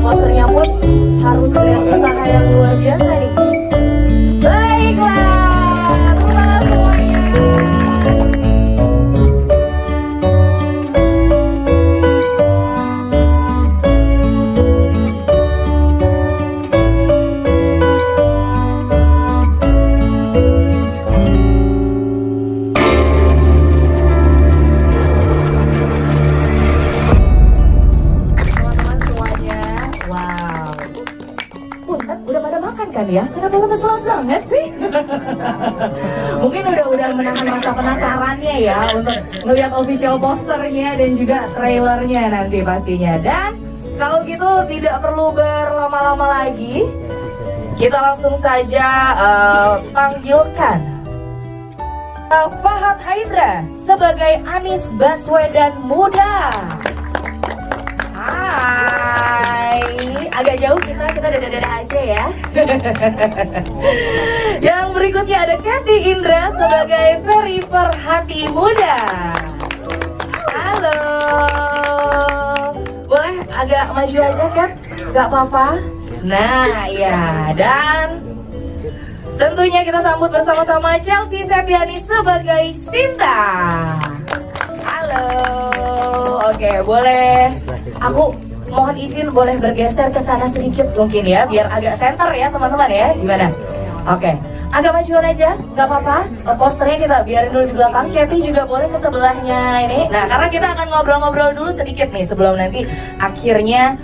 posternya pun harus dengan usaha yang luar biasa nih. Baiklah, terima kasih semuanya. Kan ya, kenapa lemes banget sih? Mungkin udah menahan masa penasarannya ya untuk ngelihat official posternya dan juga trailernya nanti pastinya. Dan kalau gitu tidak perlu berlama-lama lagi, kita langsung saja panggilkan Fahad Haidra sebagai Anies Baswedan muda. Hai, agak jauh kita dada-dada aja ya. Yang berikutnya ada Kathy Indra sebagai Ferry Perhati muda. Halo, boleh agak maju aja Kat? Gak apa-apa. Nah ya, dan tentunya kita sambut bersama-sama Chelsea Septiani sebagai Sinta. Halo, oke boleh. Aku mohon izin boleh bergeser ke sana sedikit mungkin ya, biar agak center ya teman-teman ya. Gimana? Oke, agak majuan aja, nggak apa-apa. Posternya kita biarin dulu di belakang. Kathy juga boleh ke sebelahnya ini. Nah, karena kita akan ngobrol-ngobrol dulu sedikit nih sebelum nanti akhirnya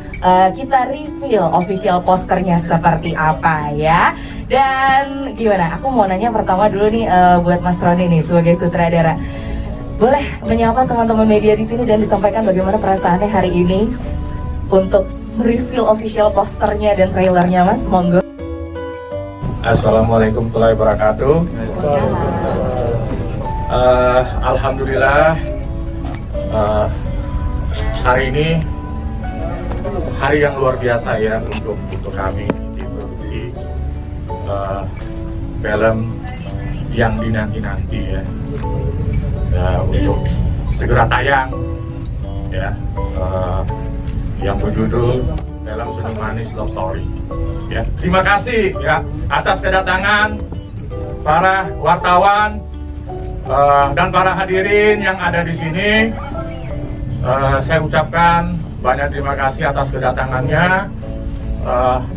kita reveal official posternya seperti apa ya. Dan gimana? Aku mau nanya pertama dulu nih buat Mas Roni nih sebagai sutradara. Boleh menyapa teman-teman media di sini dan disampaikan bagaimana perasaannya hari ini untuk reveal official posternya dan trailernya, Mas? Monggo. Assalamualaikum warahmatullahi wabarakatuh. Alhamdulillah, hari ini hari yang luar biasa ya untuk kami di produksi film yang dinanti-nanti ya. Untuk segera tayang ya, yang berjudul film Senyum Manis Love Story ya. Terima kasih ya atas kedatangan para wartawan dan para hadirin yang ada di sini. Saya ucapkan banyak terima kasih atas kedatangannya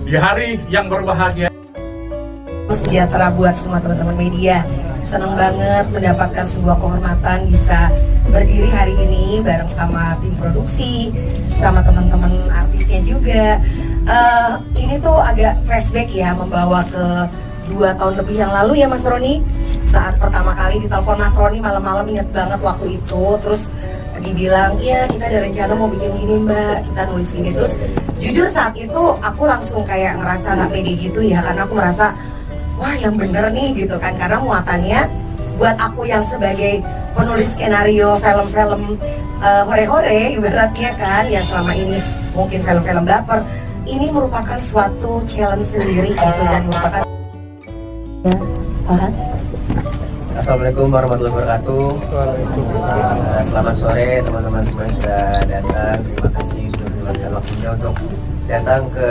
di hari yang berbahagia. Sejahtera buat semua teman-teman media. Senang banget mendapatkan sebuah kehormatan bisa berdiri hari ini bareng sama tim produksi, sama teman-teman artisnya juga. Ini tuh agak flashback ya, membawa ke 2 tahun lebih yang lalu ya Mas Roni. Saat pertama kali ditelepon Mas Roni malam-malam, inget banget waktu itu. Terus dibilang, iya kita ada rencana mau bikin gini mbak, kita nulis gini. Terus jujur saat itu aku langsung kayak ngerasa gak pede gitu ya, karena aku merasa wah yang bener nih gitu kan, karena muatannya buat aku yang sebagai penulis skenario film-film hore-hore ibaratnya kan, yang selama ini mungkin film-film baper, ini merupakan suatu challenge sendiri gitu, dan merupakan ya, Fahad. Assalamualaikum warahmatullahi wabarakatuh. Selamat sore teman-teman semua yang sudah datang. Terima kasih sudah meluangkan waktunya untuk datang ke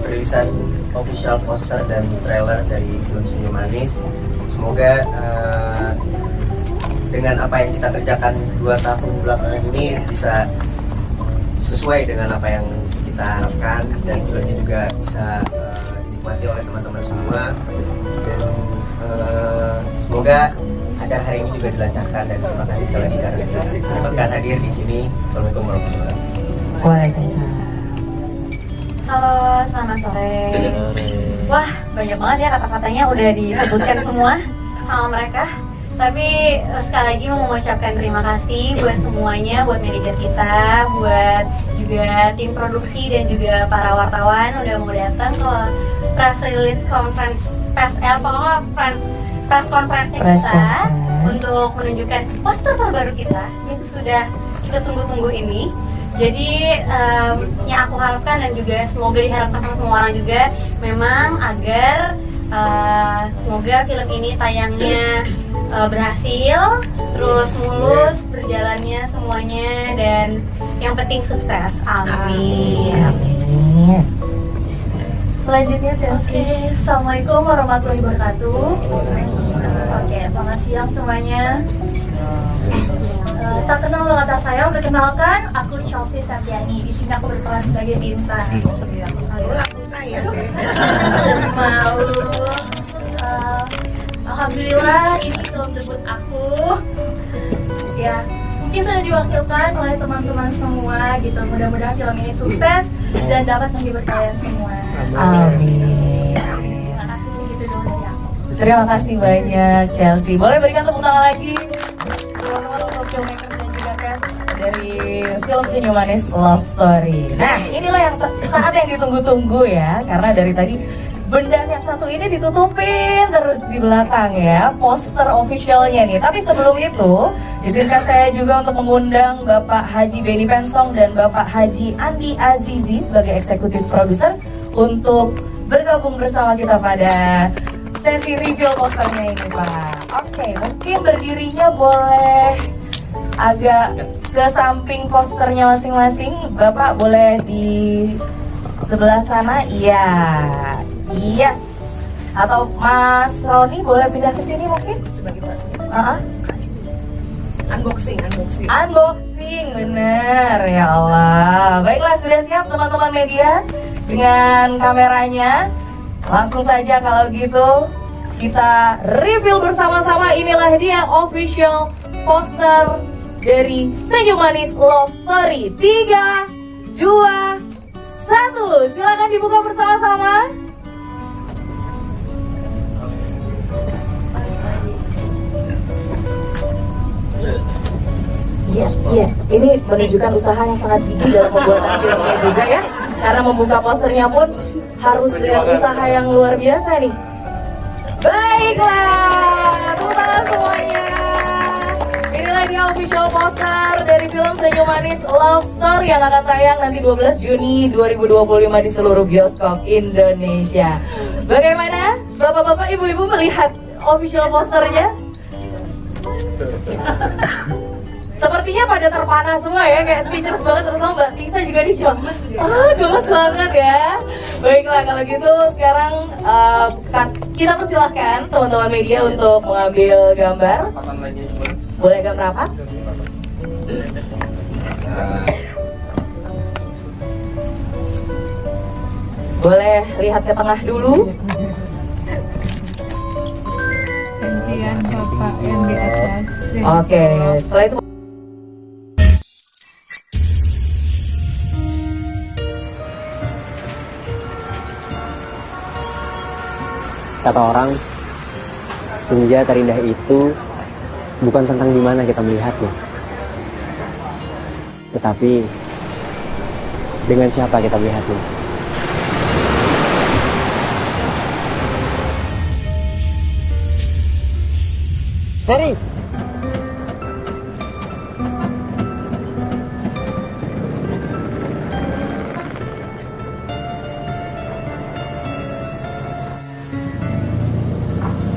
perilisan official poster dan trailer dari film Senyum Manis. Semoga dengan apa yang kita kerjakan 2 tahun belakangan ini bisa sesuai dengan apa yang kita harapkan, dan filmnya juga bisa dinikmati oleh teman-teman semua. Dan semoga acara hari ini juga dilancarkan, dan terima kasih sekali lagi karena dapat hadir di sini. Assalamualaikum warahmatullahi wabarakatuh. Waalaikumsalam. Halo, selamat sore. Wah, banyak banget ya kata-katanya udah disebutkan semua sama mereka. Tapi sekali lagi mau mengucapkan terima kasih buat semuanya, buat manajer kita, buat juga tim produksi dan juga para wartawan udah mau datang ke press release conference press press conference kita untuk menunjukkan poster terbaru kita yang sudah kita tunggu-tunggu ini. Jadi yang aku harapkan dan juga semoga diharapkan sama semua orang juga memang agar semoga film ini tayangnya berhasil, terus mulus berjalannya semuanya, dan yang penting sukses. Amin. Amin. selanjutnya Chelsea. Assalamualaikum warahmatullahi wabarakatuh. Oke, selamat siang semuanya. Tak kenal maka tak sayang, perkenalkan aku Chelsea Septiani. Di sini aku berperan sebagai Sinta. Langsung saya. Mau. Alhamdulillah ini film debut aku. Ya, mungkin sudah diwakilkan oleh teman-teman semua gitu. Mudah-mudahan film ini sukses dan dapat menghibur kalian semua. Amin. Terima kasih segitu dulu dari aku. Terima kasih banyak Chelsea. Boleh berikan tepuk tangan lagi teman-teman untuk filmmaker dan juga cast dari film Senyum Manis Love Story. Nah, inilah yang saat yang ditunggu-tunggu ya, karena dari tadi benda yang satu ini ditutupin terus di belakang ya, poster officialnya nih. Tapi sebelum itu, izinkan saya juga untuk mengundang Bapak Haji Benny Pensong dan Bapak Haji Andi Azizi sebagai eksekutif produser untuk bergabung bersama kita pada sesi reveal posternya ini, Pak. Oke, mungkin berdirinya boleh agak ke samping posternya masing-masing. Bapak boleh di sebelah sana, iya. Yes. Atau Mas Roni boleh pindah ke sini mungkin? Sebagai presiden. Unboxing, bener ya Allah. Baiklah, sudah siap teman-teman media dengan kameranya. Langsung saja kalau gitu kita reveal bersama-sama. Inilah dia official poster dari Senyum Manis Love Story. 3, 2, 1. Silakan dibuka bersama-sama. Iya, ini menunjukkan usaha yang sangat gigih dalam pembuatan filmnya juga ya. Karena membuka posternya pun harus dengan usaha yang luar biasa nih. Baiklah, tepuk tangan semuanya. Inilah dia official poster dari film Senyum Manis Love Story yang akan tayang nanti 12 Juni 2025 di seluruh bioskop Indonesia. Bagaimana Bapak-bapak, Ibu-ibu melihat official posternya? Sepertinya pada terpana semua ya, kayak speechless banget, terutama Mbak Tisa juga nih gemes. Gemes banget ya. Baiklah kalau gitu sekarang kita persilahkan teman-teman media untuk mengambil gambar. Boleh gambar apa? Boleh lihat ke tengah dulu. Gantian Bapak yang di atas. Oke, setelah itu Kata orang, senja terindah itu bukan tentang di mana kita melihatnya, tetapi dengan siapa kita melihatnya. Ferry!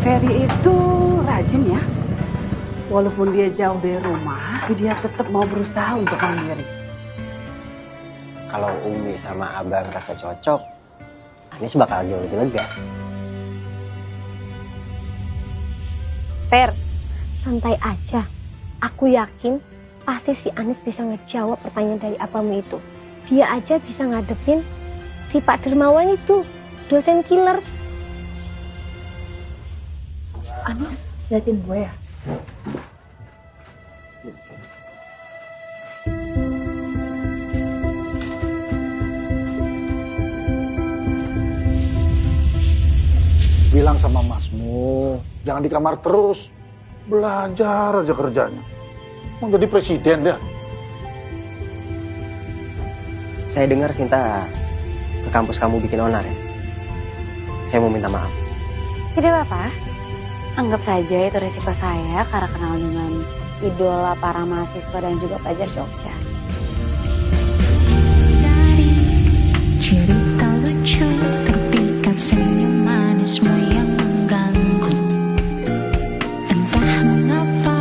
Ferry itu rajin ya. Walaupun dia jauh dari rumah, tapi dia tetap mau berusaha untuk mandiri. Kalau Umi sama Abang rasa cocok, Anis bakal jauh lebih lega. Fer, santai aja. Aku yakin pasti si Anis bisa ngejawab pertanyaan dari abamu itu. Dia aja bisa ngadepin si Pak Dermawan itu, dosen killer. Anis, liatin gue ya. Bilang sama masmu, jangan di kamar terus. Belajar aja kerjanya. Mau jadi presiden dia. Saya dengar Sinta ke kampus kamu bikin onar ya. Saya mau minta maaf. Tidak apa-apa. Anggap saja itu resiko saya karena kenal dengan idola para mahasiswa dan juga pelajar Jogja. Dari cerita lucu terpikat senyum manismu yang mengganggu. Entah mengapa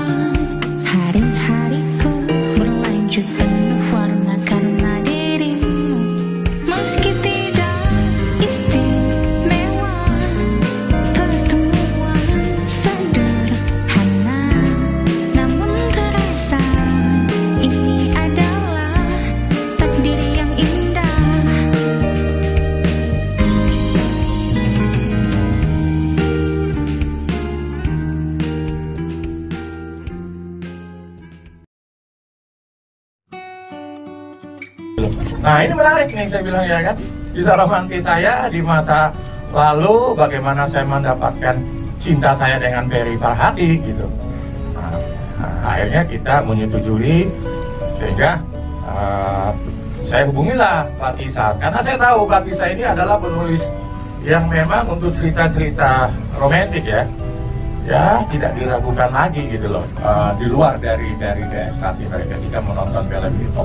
hari-hariku berlanjut penuh warna karena dirimu. Meski tidak istimewa Nah ini menarik nih saya bilang ya kan, kisah romantis saya di masa lalu, bagaimana saya mendapatkan cinta saya dengan Ferry Farhati gitu. Nah, akhirnya kita menyetujui, sehingga saya hubungilah Pak Tisa, karena saya tahu Pak Tisa ini adalah penulis yang memang untuk cerita-cerita romantis ya tidak diragukan lagi gitu loh. Di luar dari ekspektasi mereka ketika menonton film itu,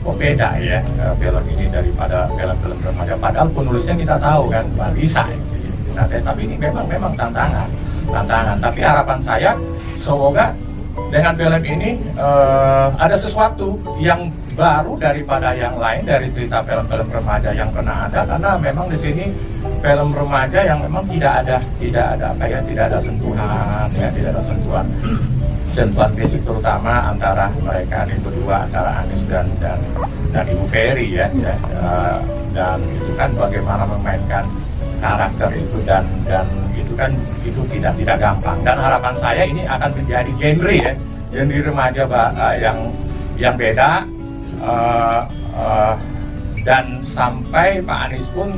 kok beda ya film ini daripada film-film remaja. Padahal penulisnya kita tahu kan, Pak Tisa. Tapi ini memang tantangan. Tapi harapan saya semoga dengan film ini ada sesuatu yang baru daripada yang lain dari cerita film-film remaja yang pernah ada, karena memang di sini film remaja yang memang tidak ada sentuhan fisik, terutama antara mereka ini berdua, antara Anis dan Ibu Ferry ya. Dan itu kan bagaimana memainkan karakter itu dan itu kan tidak gampang, dan harapan saya ini akan menjadi genre remaja yang beda, dan sampai Pak Anies pun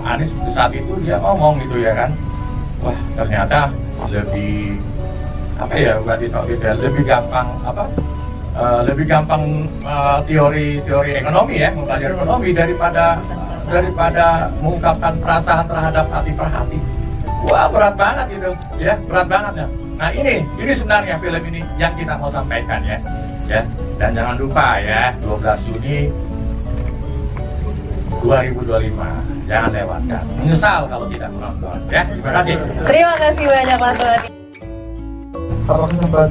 Anies saat itu dia ngomong gitu ya kan, wah ternyata lebih teori ekonomi ya, mempelajari ekonomi daripada mengungkapkan perasaan terhadap hati per hati. Wah berat banget gitu ya, berat banget ya. Nah ini sebenarnya film ini yang kita mau sampaikan ya. Dan jangan lupa ya, 12 Juni 2025 jangan lewatkan, menyesal kalau tidak menonton ya. Terima kasih. Terima kasih banyak Mas Tony. Apakah sempat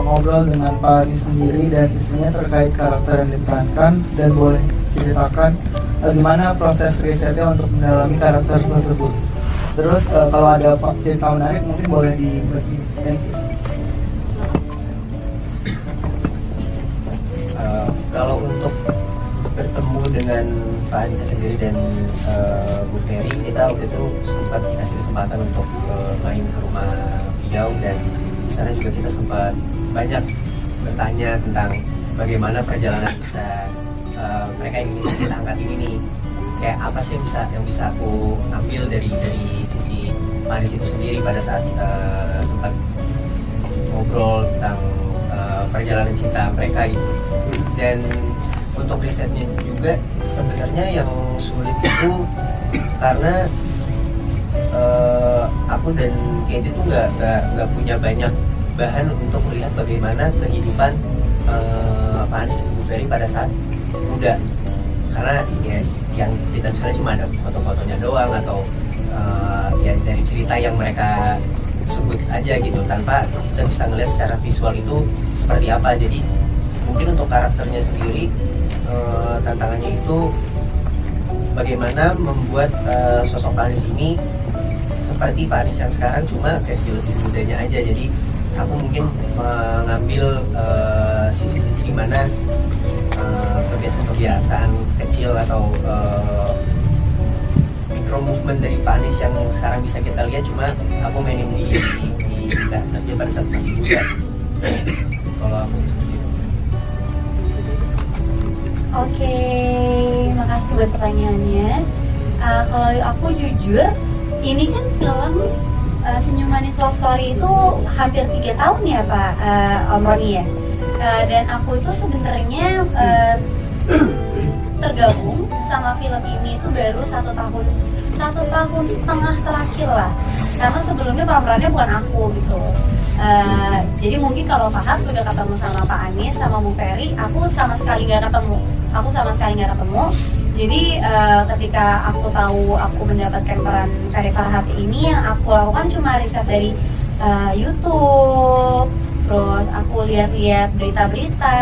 ngobrol dengan Pak Anies sendiri dan istrinya terkait karakter yang diperankan, dan boleh ceritakan gimana proses risetnya untuk mendalami karakter tersebut? Terus kalau ada cerita menarik mungkin boleh dibagi. Kalau untuk bertemu dengan Pak Anies sendiri dan Bu Ferry, kita waktu itu sempat dikasih kesempatan untuk main ke rumah beliau, dan di sana juga kita sempat banyak bertanya tentang bagaimana perjalanan mereka yang ingin kita angkat ini nih, kayak apa sih yang bisa aku ambil dari sisi Pak Anies itu sendiri pada saat sempat ngobrol tentang perjalanan cinta mereka gitu. Dan untuk risetnya juga sebenarnya yang sulit itu karena aku dan Kedi tuh nggak punya banyak bahan untuk melihat bagaimana kehidupan Pak Anies dan Bu Ferry pada saat muda, karena ya yang kita bisa lihat cuma ada foto-fotonya doang, atau ya dari cerita yang mereka sebut aja gitu, tanpa kita bisa ngelihat secara visual itu seperti apa. Jadi mungkin untuk karakternya sendiri tantangannya itu bagaimana membuat sosok Pak Anies ini seperti Pak Anies yang sekarang, cuma versi lebih mudanya aja. Jadi aku mungkin mengambil sisi-sisi di mana kebiasaan-kebiasaan kecil atau micro movement dari Pak Anies yang sekarang bisa kita lihat, cuma aku mainin di karakternya pada saat masih muda. Kalau aku seperti itu. Oke, makasih buat pertanyaannya. Kalau aku jujur, ini kan film Senyum Manis Love Story itu hampir 3 tahun ya Pak Om Roni ya. Dan aku itu sebenarnya tergabung sama film ini itu baru 1 tahun setengah terakhir lah. Karena sebelumnya pemerannya bukan aku gitu. Jadi mungkin kalau Fahad udah ketemu sama Pak Anies sama Bu Ferry, aku sama sekali nggak ketemu. Jadi ketika aku tahu aku mendapatkan peran Ferry Farhati ini, yang aku lakukan cuma riset dari YouTube, terus aku lihat-lihat berita-berita,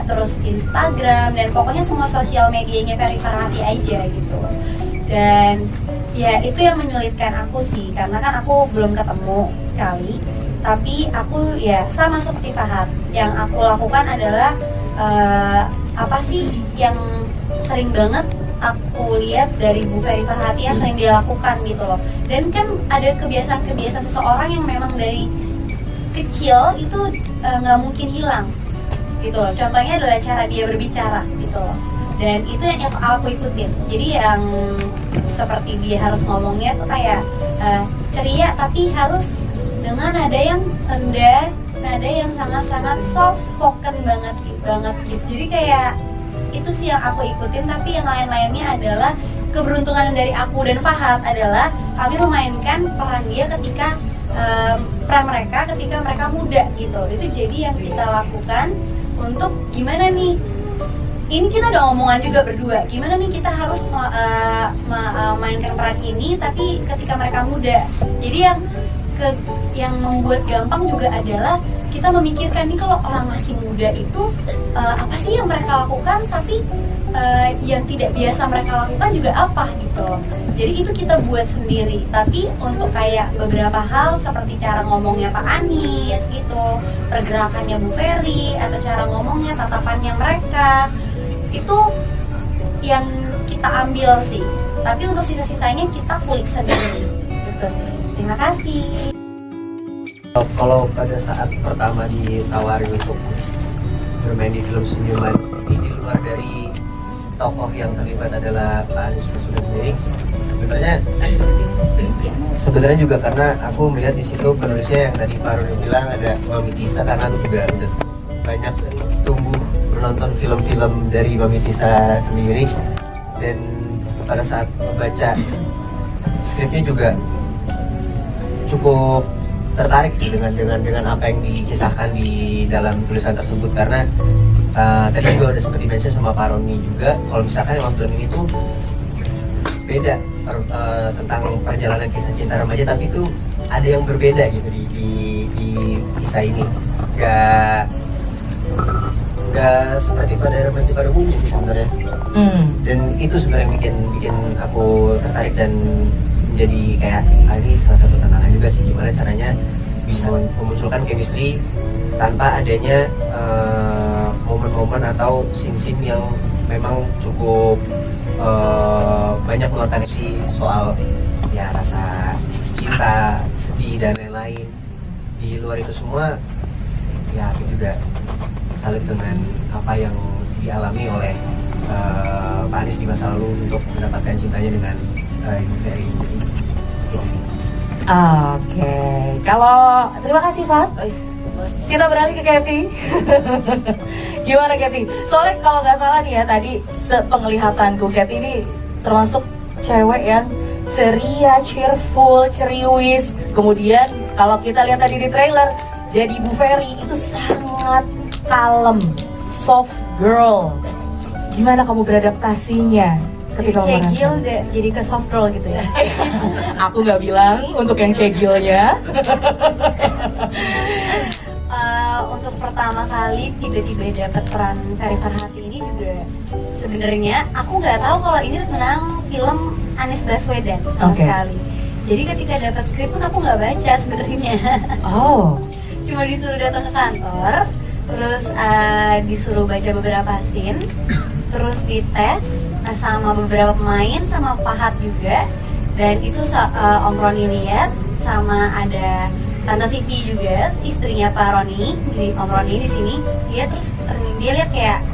terus Instagram, dan pokoknya semua sosial medianya Ferry Farhati aja gitu. Dan ya itu yang menyulitkan aku sih, karena kan aku belum ketemu kali. Tapi aku ya sama seperti Fahad, yang aku lakukan adalah apa sih yang sering banget aku lihat dari Bu Ferry Farhati yang sering dia lakukan gitu loh. Dan kan ada kebiasaan-kebiasaan seseorang yang memang dari kecil itu nggak mungkin hilang gitu loh. Contohnya adalah cara dia berbicara gitu loh. dan itu yang aku ikutin. Jadi yang seperti dia harus ngomongnya tuh kayak ceria tapi harus dengan nada yang rendah, nada yang sangat-sangat soft spoken banget gitu. Jadi kayak itu sih yang aku ikutin. Tapi yang lain-lainnya adalah keberuntungan dari aku dan Fahad adalah kami memainkan peran dia ketika peran mereka ketika mereka muda gitu. Itu jadi yang kita lakukan untuk gimana nih, ini kita udah omongan juga berdua, gimana nih kita harus mainkan peran ini tapi ketika mereka muda. Jadi yang membuat gampang juga adalah kita memikirkan nih kalau orang masih muda itu apa sih yang mereka lakukan, tapi yang tidak biasa mereka lakukan juga apa gitu. Jadi itu kita buat sendiri. Tapi untuk kayak beberapa hal seperti cara ngomongnya Pak Anies gitu, pergerakannya Bu Ferry, atau cara ngomongnya, tatapannya mereka, itu yang kita ambil sih. Tapi untuk sisa-sisanya kita kulik sendiri gitu sih. Terima kasih. Kalau pada saat pertama ditawarin untuk bermain di film Senyuman ini, di luar dari tokoh yang terlibat adalah Pak Anies Baswedan sendiri, sebenarnya juga karena aku melihat di situ penulisnya yang tadi Pak Rudi bilang ada Mami Tisa, karena aku juga udah banyak tumbuh menonton film-film dari Mami Tisa sendiri, dan pada saat membaca skripnya juga cukup tertarik sih dengan apa yang dikisahkan di dalam tulisan tersebut. Karena tadi juga udah sempat di-mention sama Pak Roni juga, kalau misalkan emang film ini tuh beda tentang perjalanan kisah cinta remaja, tapi itu ada yang berbeda gitu di kisah ini. Gak seperti pada remaja pada umumnya sih sebenarnya. Dan itu sebenarnya yang bikin aku tertarik dan menjadi kayak ini salah satu tantangan juga sih, gimana caranya bisa memunculkan chemistry tanpa adanya momen-momen atau scene-scene yang memang cukup banyak mengeluarkan sih soal ya rasa cinta, sedih dan lain-lain. Di luar itu semua ya aku juga salut dengan apa yang dialami oleh Pak Anies di masa lalu untuk mendapatkan cintanya dengan Ibu Ferry. Oke, kalau terima kasih Pak. Kita beralih ke Kathy. Gimana Kathy? Soalnya kalau nggak salah nih ya tadi penglihatanku Kathy ini termasuk cewek yang ceria, cheerful, ceriwis. Kemudian kalau kita lihat tadi di trailer, jadi Bu Ferry itu sangat kalem, soft girl. Gimana kamu beradaptasinya ketika cegil jadi ke soft girl gitu ya? Aku nggak bilang untuk yang cegilnya. Untuk pertama kali tiba-tiba dapat peran Ferry Farhati ini juga sebenarnya aku nggak tahu kalau ini tentang film Anies Baswedan sama sekali. Jadi ketika dapat skrip pun aku nggak baca sebenarnya. Cuma disuruh datang ke kantor, terus disuruh baca beberapa scene, terus dites sama beberapa pemain, sama Fahad juga, dan itu Om Roni lihat, sama ada Tante Vivi juga, istrinya Pak Roni, jadi Om Roni di sini, dia lihat kayak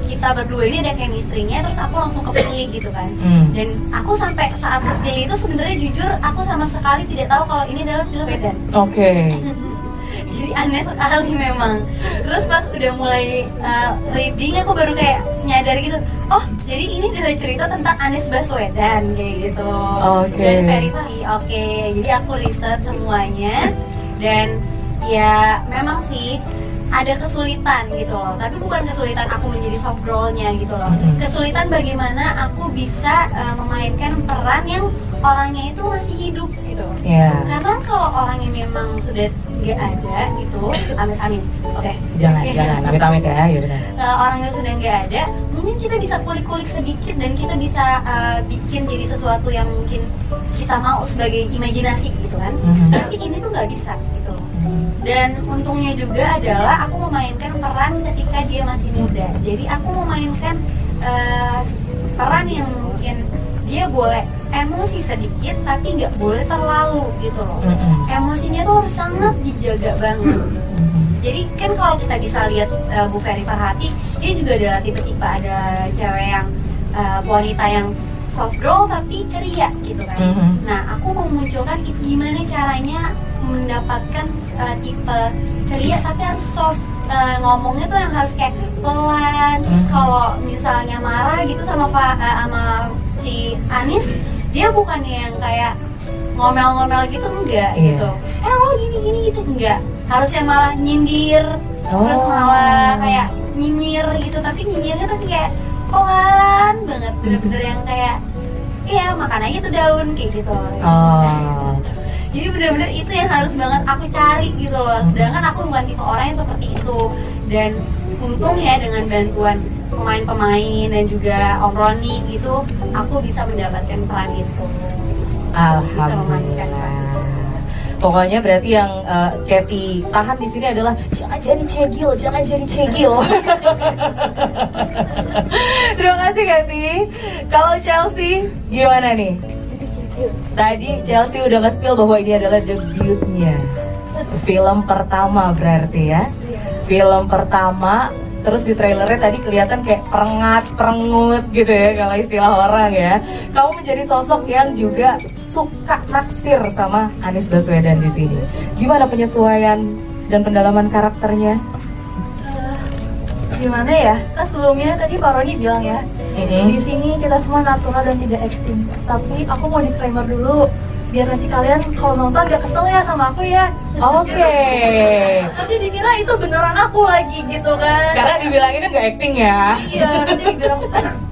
kita berdua ini ada chemistry-nya, terus aku langsung kepilih gitu kan. Dan aku sampai saat kepilih itu sebenarnya jujur aku sama sekali tidak tahu kalau ini adalah film Baswedan. Jadi aneh sekali memang. Terus pas udah mulai reading aku baru kayak nyadar gitu, oh jadi ini adalah cerita tentang Anies Baswedan kayak gitu. Dan Ferry Farhati. Jadi aku riset semuanya, dan ya memang sih ada kesulitan gitu loh, tapi bukan kesulitan aku menjadi soft girl-nya gitu loh. Kesulitan bagaimana aku bisa memainkan peran yang orangnya itu masih hidup gitu. Karena kalau orangnya memang sudah nggak ada gitu, amit-amit. Jangan amit-amit ya. Orangnya sudah nggak ada, mungkin kita bisa kulik-kulik sedikit dan kita bisa bikin jadi sesuatu yang mungkin kita mau sebagai imajinasi gitu kan. Tapi ini tuh nggak bisa gitu. Dan untungnya juga adalah aku memainkan peran ketika dia masih muda. Jadi aku memainkan peran yang mungkin dia boleh emosi sedikit tapi nggak boleh terlalu gitu loh. Emosinya tuh harus sangat dijaga banget. Jadi kan kalau kita bisa lihat Bu Ferry Farhati, dia juga ada tipe-tipe, ada cewek yang wanita yang soft girl tapi ceria gitu kan. Nah, aku mau munculkan gimana caranya mendapatkan tipe ceria tapi harus soft. Ngomongnya tuh yang harus kayak pelan. Terus kalau misalnya marah gitu sama sama si Anis, dia bukannya yang kayak ngomel-ngomel gitu, enggak gitu. Lo gini gitu, enggak. Harusnya malah nyindir, terus malah kayak nyinyir gitu. Tapi nyinyirnya tapi kayak pelan banget, bener-bener yang kayak iya makan aja tuh daun kayak gitu. Jadi benar-benar itu yang harus banget aku cari gitu loh. Sedangkan aku bukan tipe orang yang seperti itu. Dan untungnya dengan bantuan pemain-pemain dan juga Om Roni gitu, aku bisa mendapatkan peran itu. Alhamdulillah. Pokoknya berarti yang Kathy tahan di sini adalah jangan jadi cegil, jangan jadi cegil. Terima kasih Kathy. Kalau Chelsea gimana nih? Tadi Chelsea udah nge-spill bahwa ini adalah debutnya, film pertama berarti ya. Film pertama, terus di trailernya tadi kelihatan kayak perengut gitu ya kalau istilah orang ya. Kamu menjadi sosok yang juga suka naksir sama Anies Baswedan di sini. Gimana penyesuaian dan pendalaman karakternya? Gimana ya? Kan sebelumnya tadi Pak Roni bilang ya, di sini kita semua natural dan tidak acting. Tapi aku mau disclaimer dulu, biar nanti kalian kalau nonton gak kesel ya sama aku ya. Oke. Nanti dikira itu beneran aku lagi gitu kan. Karena dibilanginnya gak acting ya. Iya, nanti dibilang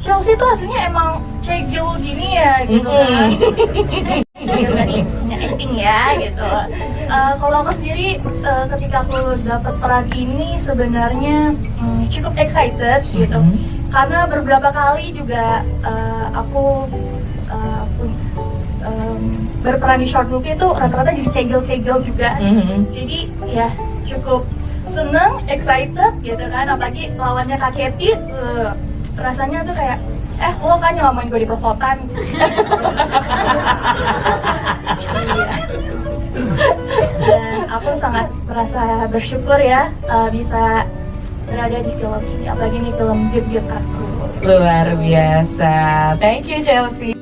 Chelsea tuh aslinya emang cegil gini ya gitu kan. Tadi punya acting ya gitu. Kalau aku sendiri ketika aku dapat peran ini sebenarnya cukup excited gitu. Karena beberapa kali juga aku berperan di short movie itu rata-rata jadi cegil-cegil juga. Jadi ya cukup seneng, excited gitu kan. Apalagi lawannya Kak Kathy, rasanya tuh kayak lo kan nyelamain gue di pesotan. Dan aku sangat merasa bersyukur ya bisa berada di film ini, apalagi ini film debut aku. Luar biasa. Thank you Chelsea.